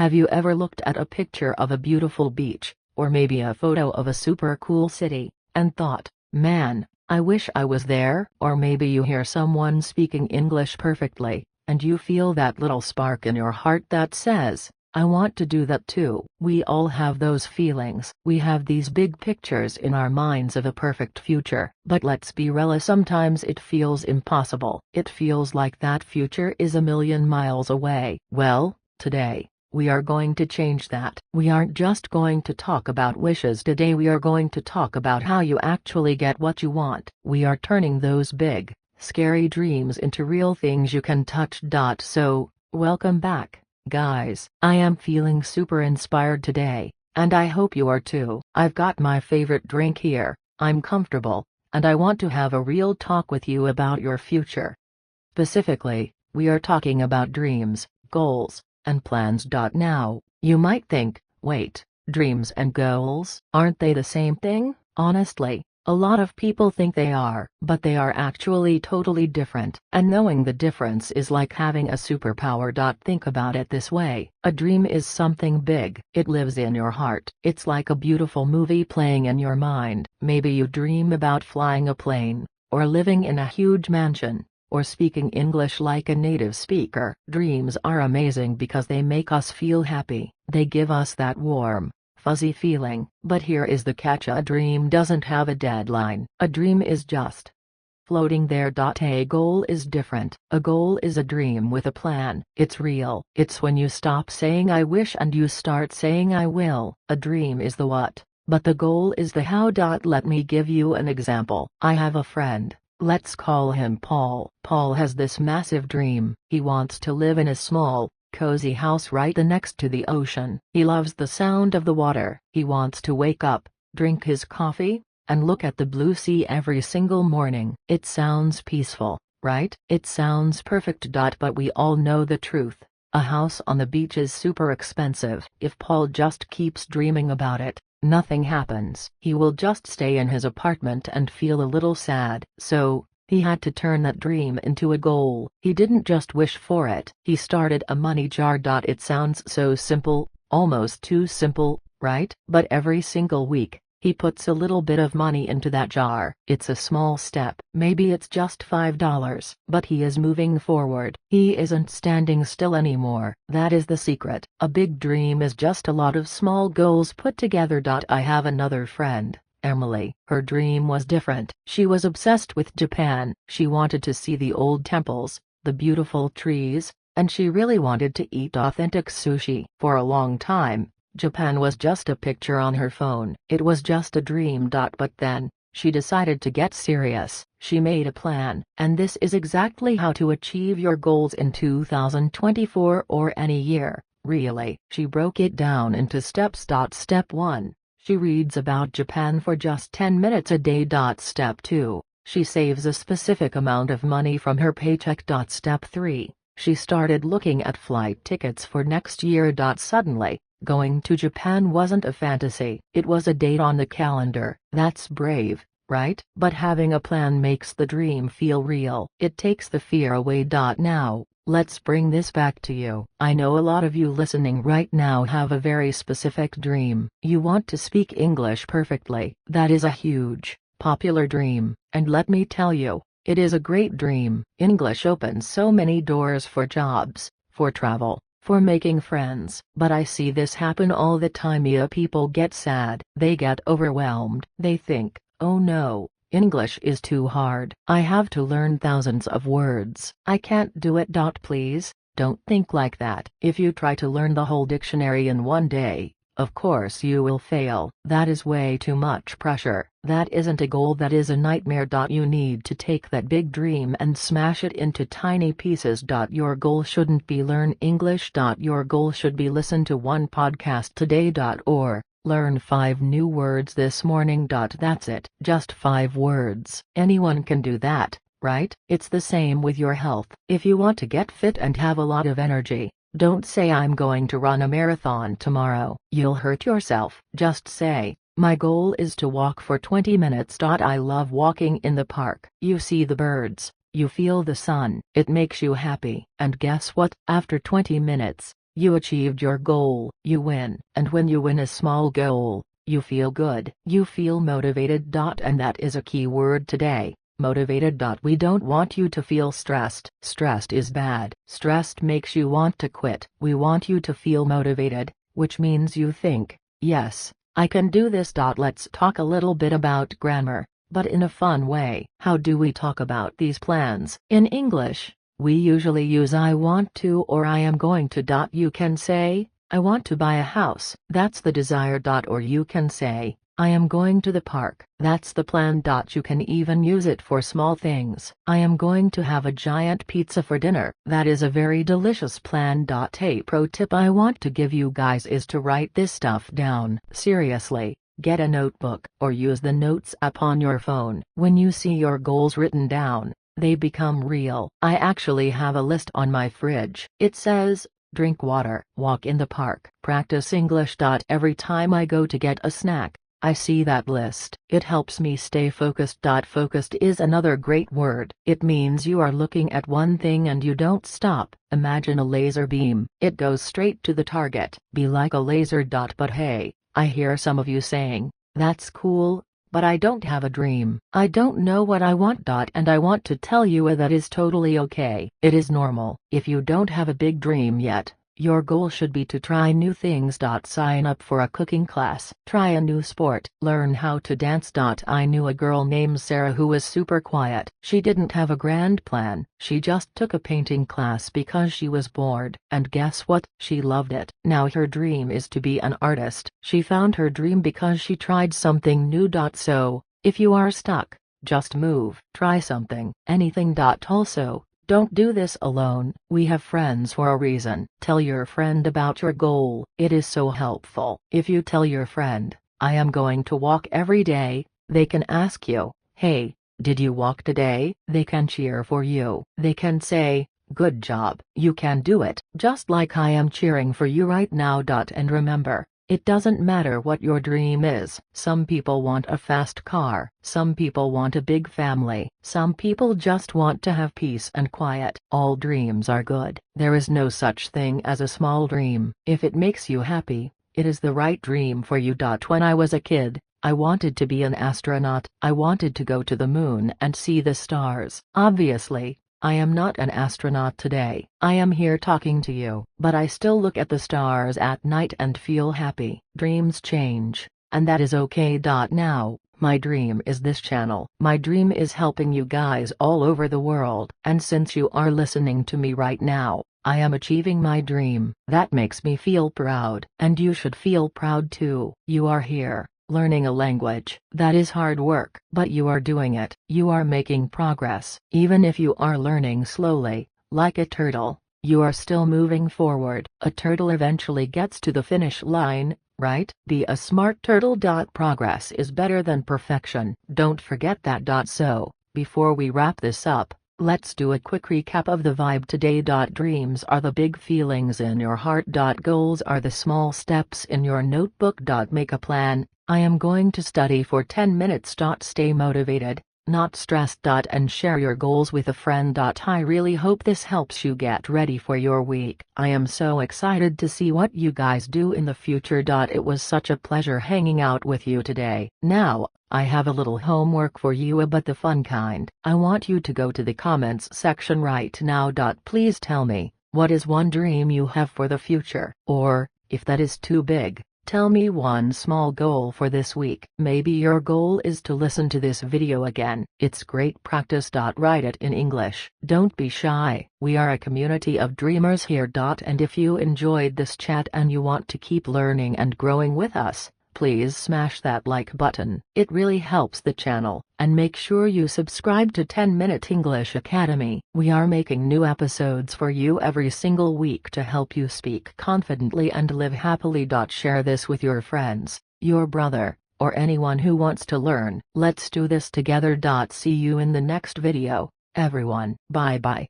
Have you ever looked at a picture of a beautiful beach, or maybe a photo of a super cool city, and thought, man, I wish I was there? Or maybe you hear someone speaking English perfectly, and you feel that little spark in your heart that says, I want to do that too. We all have those feelings. We have these big pictures in our minds of a perfect future. But let's be real, sometimes it feels impossible. It feels like that future is a million miles away. Well, today, we are going to change that. We aren't just going to talk about wishes today, we are going to talk about how you actually get what you want. We are turning those big, scary dreams into real things you can touch. So, welcome back, guys. I am feeling super inspired today, and I hope you are too. I've got my favorite drink here, I'm comfortable, and I want to have a real talk with you about your future. Specifically, we are talking about dreams, goals, and plans. Now, you might think, wait, dreams and goals, aren't they the same thing? Honestly, a lot of people think they are, but they are actually totally different. And knowing the difference is like having a superpower. Think about it this way. A dream is something big. It lives in your heart. It's like a beautiful movie playing in your mind. Maybe you dream about flying a plane, or living in a huge mansion, or speaking English like a native speaker. Dreams are amazing because they make us feel happy. They give us that warm, fuzzy feeling. But here is the catch: a dream doesn't have a deadline. A dream is just floating there. A goal is different. A goal is a dream with a plan. It's real. It's when you stop saying I wish and you start saying I will. A dream is the what, but the goal is the how. Let me give you an example. I have a friend. Let's call him Paul. Paul has this massive dream. He wants to live in a small, cozy house right next to the ocean. He loves the sound of the water. He wants to wake up, drink his coffee, and look at the blue sea every single morning. It sounds peaceful, right? It sounds perfect. But we all know the truth. A house on the beach is super expensive. If Paul just keeps dreaming about it, nothing happens. He will just stay in his apartment and feel a little sad. So, he had to turn that dream into a goal. He didn't just wish for it. He started a money jar. It sounds so simple, almost too simple, right? But every single week, he puts a little bit of money into that jar. It's a small step. Maybe it's just $5. But he is moving forward. He isn't standing still anymore. That is the secret. A big dream is just a lot of small goals put together. I have another friend, Emily. Her dream was different. She was obsessed with Japan. She wanted to see the old temples, the beautiful trees, and she really wanted to eat authentic sushi. For a long time, Japan was just a picture on her phone. It was just a dream. But then, she decided to get serious. She made a plan. And this is exactly how to achieve your goals in 2024 or any year, really. She broke it down into steps. Step 1. She reads about Japan for just 10 minutes a day. Step 2. She saves a specific amount of money from her paycheck. Step 3. She started looking at flight tickets for next year. Suddenly, going to Japan wasn't a fantasy. It was a date on the calendar. That's brave, right? But having a plan makes the dream feel real. It takes the fear away. Now, let's bring this back to you. I know a lot of you listening right now have a very specific dream. You want to speak English perfectly. That is a huge, popular dream, and let me tell you, it is a great dream. English opens so many doors for jobs, for travel, for making friends. But I see this happen all the time. People get sad. They get overwhelmed. They think, oh no, English is too hard. I have to learn thousands of words. I can't do it. Please, don't think like that. If you try to learn the whole dictionary in one day, of course you will fail. That is way too much pressure. That isn't a goal, that is a nightmare. You need to take that big dream and smash it into tiny pieces. Your goal shouldn't be learn English. Your goal should be listen to one podcast today. Or learn 5 new words this morning. That's it. Just 5 words. Anyone can do that, right? It's the same with your health. If you want to get fit and have a lot of energy, don't say I'm going to run a marathon tomorrow. You'll hurt yourself. Just say, my goal is to walk for 20 minutes. I love walking in the park. You see the birds, you feel the sun, it makes you happy. And guess what? After 20 minutes, You achieved your goal, you win. And when you win a small goal, you feel good. You feel motivated. And that is a key word today. Motivated. We don't want you to feel stressed. Stressed is bad. Stressed makes you want to quit. We want you to feel motivated, which means you think, yes, I can do this. Let's talk a little bit about grammar, but in a fun way. How do we talk about these plans? In English, we usually use I want to or I am going to. You can say, I want to buy a house. That's the desire. Or you can say, I am going to the park. That's the plan. You can even use it for small things. I am going to have a giant pizza for dinner. That is a very delicious plan. A pro tip I want to give you guys is to write this stuff down. Seriously, get a notebook or use the notes app on your phone. When you see your goals written down, they become real. I actually have a list on my fridge. It says, drink water, walk in the park, practice English. Every time I go to get a snack, I see that list. It helps me stay focused. Focused is another great word. It means you are looking at one thing and you don't stop. Imagine a laser beam. It goes straight to the target. Be like a laser. But hey, I hear some of you saying, that's cool, but I don't have a dream. I don't know what I want. And I want to tell you that is totally okay. It is normal. If you don't have a big dream yet, your goal should be to try new things. Sign up for a cooking class. Try a new sport. Learn how to dance. I knew a girl named Sarah who was super quiet. She didn't have a grand plan. She just took a painting class because she was bored. And guess what? She loved it. Now her dream is to be an artist. She found her dream because she tried something new. So, if you are stuck, just move. Try something. Anything. Also, don't do this alone. We have friends for a reason. Tell your friend about your goal. It is so helpful. If you tell your friend, I am going to walk every day, they can ask you, hey, did you walk today? They can cheer for you. They can say, good job. You can do it. Just like I am cheering for you right now. And remember, it doesn't matter what your dream is. Some people want a fast car. Some people want a big family. Some people just want to have peace and quiet. All dreams are good. There is no such thing as a small dream. If it makes you happy, it is the right dream for you. When I was a kid, I wanted to be an astronaut. I wanted to go to the moon and see the stars. Obviously, I am not an astronaut today. I am here talking to you, but I still look at the stars at night and feel happy. Dreams change, and that is okay. Now, my dream is this channel. My dream is helping you guys all over the world. And since you are listening to me right now, I am achieving my dream. That makes me feel proud. And you should feel proud too. You are here, learning a language. That is hard work, but you are doing it. You are making progress. Even if you are learning slowly, like a turtle, you are still moving forward. A turtle eventually gets to the finish line, right? Be a smart turtle. Progress is better than perfection. Don't forget that. So, before we wrap this up, let's do a quick recap of the vibe today. Dreams are the big feelings in your heart. Goals are the small steps in your notebook. Make a plan. I am going to study for 10 minutes. Stay motivated, not stressed. And share your goals with a friend. I really hope this helps you get ready for your week. I am so excited to see what you guys do in the future. It was such a pleasure hanging out with you today. Now, I have a little homework for you, but the fun kind. I want you to go to the comments section right now. Please tell me, what is one dream you have for the future? Or, if that is too big, tell me one small goal for this week. Maybe your goal is to listen to this video again. It's great practice. Write it in English. Don't be shy. We are a community of dreamers here. And if you enjoyed this chat and you want to keep learning and growing with us, please smash that like button. It really helps the channel. And make sure you subscribe to 10-Minute English Academy. We are making new episodes for you every single week to help you speak confidently and live happily. Share this with your friends, your brother, or anyone who wants to learn. Let's do this together. See you in the next video, everyone. Bye bye.